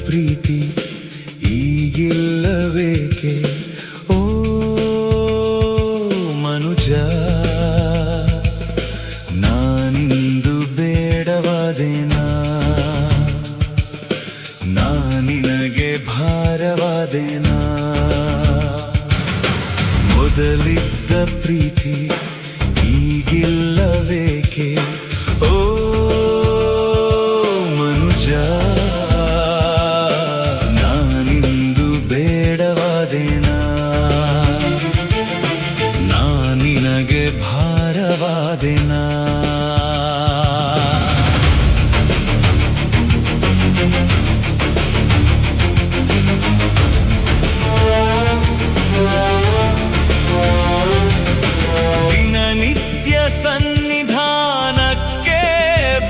ಪ್ರೀತಿ ಈಗಿಲ್ಲವೇಕೆ ಓ ಮನುಜ ನಾನಿಂದು ಬೇಡವಾದೆನಾ ನಾನಿನಗೆ ಭಾರವಾದೆನಾ ಮೊದಲಿದ್ದ ಪ್ರೀತಿ ಈಗಿಲ್ಲವೇಕೆ ಓ ಮನುಜ ನಾನಿಂದು ಬೇಡವಾದೆನಾ ನಾನಿನಗೆ ಭಾರವಾದೆನಾ ದಿನನಿತ್ಯ ಸನ್ನಿಧಾನಕ್ಕೆ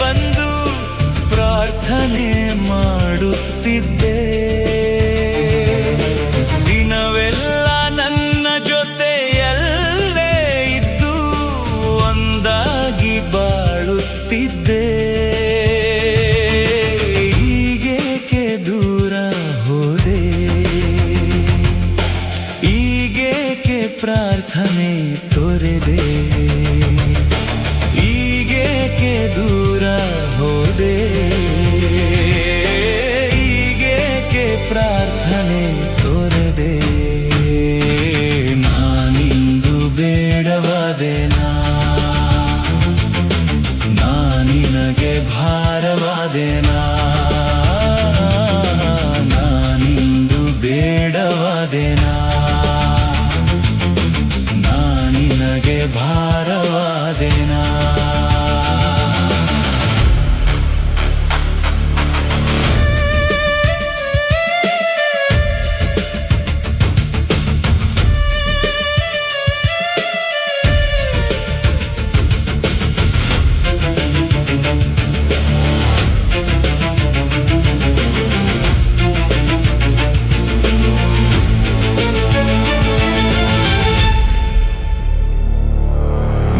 ಬಂದು ಪ್ರಾರ್ಥನೆ ಮಾಡುತ್ತಿದ್ದೆ ದಿನವೆಲ್ಲ ನನ್ನ ಜೊತೆಯಲ್ಲೇ ಇದ್ದು ಒಂದಾಗಿ ಬಾಳುತ್ತಿದ್ದೆ ಈಗೇಕೆ ದೂರ ಹೋದೆ ಈಗೇಕೆ ಪ್ರಾರ್ಥನೆ ತೊರೆದೆ ಈಗೇಕೆ ದೂರ ಹೋದೆ ಈಗೇಕೆ ಪ್ರಾರ್ಥನೆ ತೊರೆದೆ ನಾನಿಂದು ಬೇಡವಾದೆನಾ ನಾನಿನಗೆ ಭಾರವಾದೆನಾ ನಾನಿಂದು ಬೇಡವಾದೆನಾ ನಾನಿನಗೆ ಭಾರವಾದೆನಾ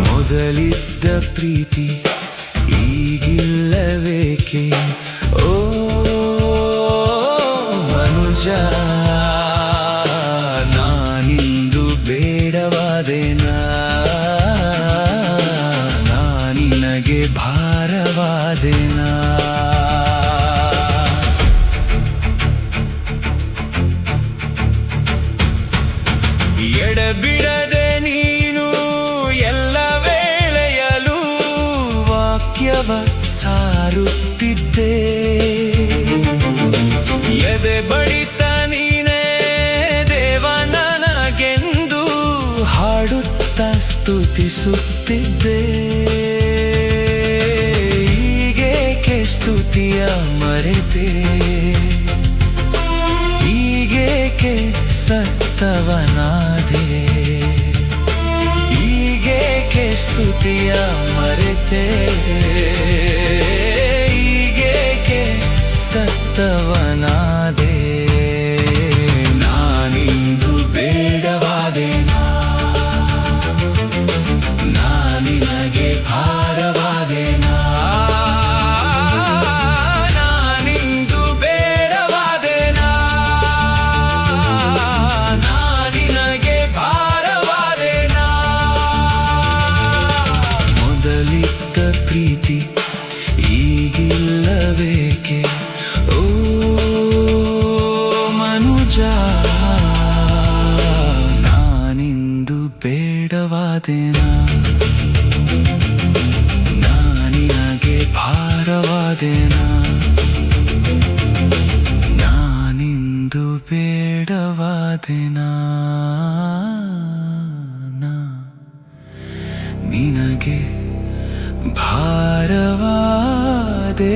ಮೊದಲಿದ್ದ ಪ್ರೀತಿ ಈಗಿಲ್ಲವೇಕೆ ಓ ಮನುಜ ನಾನಿಂದು ಬೇಡವಾದೆನಾ ನಾನಿನಗೆ ಭಾರವಾದೆನಾ ಎಡಬಿಡದೆ ನೀನು ಎಲ್ಲ ವೇಳೆಯಲು ವಾಕ್ಯವ ಸಾರುತ್ತಿದ್ದೆ ಎದೆ ಬಡಿತ ನೀನೇ ದೇವ ನನಗೆಂದು ಹಾಡುತ್ತ ಸ್ತುತಿಸುತ್ತಿದ್ದೆ ಈಗೇಕೆ ಸ್ತುತಿಯ ಮರೆತೆ ಈಗೇಕೆ ಸತ್ತವನಾದೆ ಈಗೇಕೆ ಸ್ತುತಿಯ ಮರೆತೆ ಈಗೇಕೆ ಸತ್ತವನಾದೆ ನಾನಿಂದು ಬೇಡವಾದೆನಾ ನಾನಿನಗೆ ಭಾರವಾದೆನಾ ನಾನಿಂದು ಬೇಡವಾದೆನಾ ನಾನಿನಗೆ ಭಾರವಾದೆನಾ ಮೊದಲಿದ್ದ ಪ್ರೀತಿ ಈಗಿಲ್ಲವೇಕೆ ಓ ಮನುಜ ನಾನಿಂದು ಬೇಡವಾದೆನಾ ನಾನಿನಗೆ ಭಾರವಾದೆನಾ ನಾನಿಂದು ಬೇಡವಾದೆನಾ ನಿನಗೆ ಭಾರವಾದೆ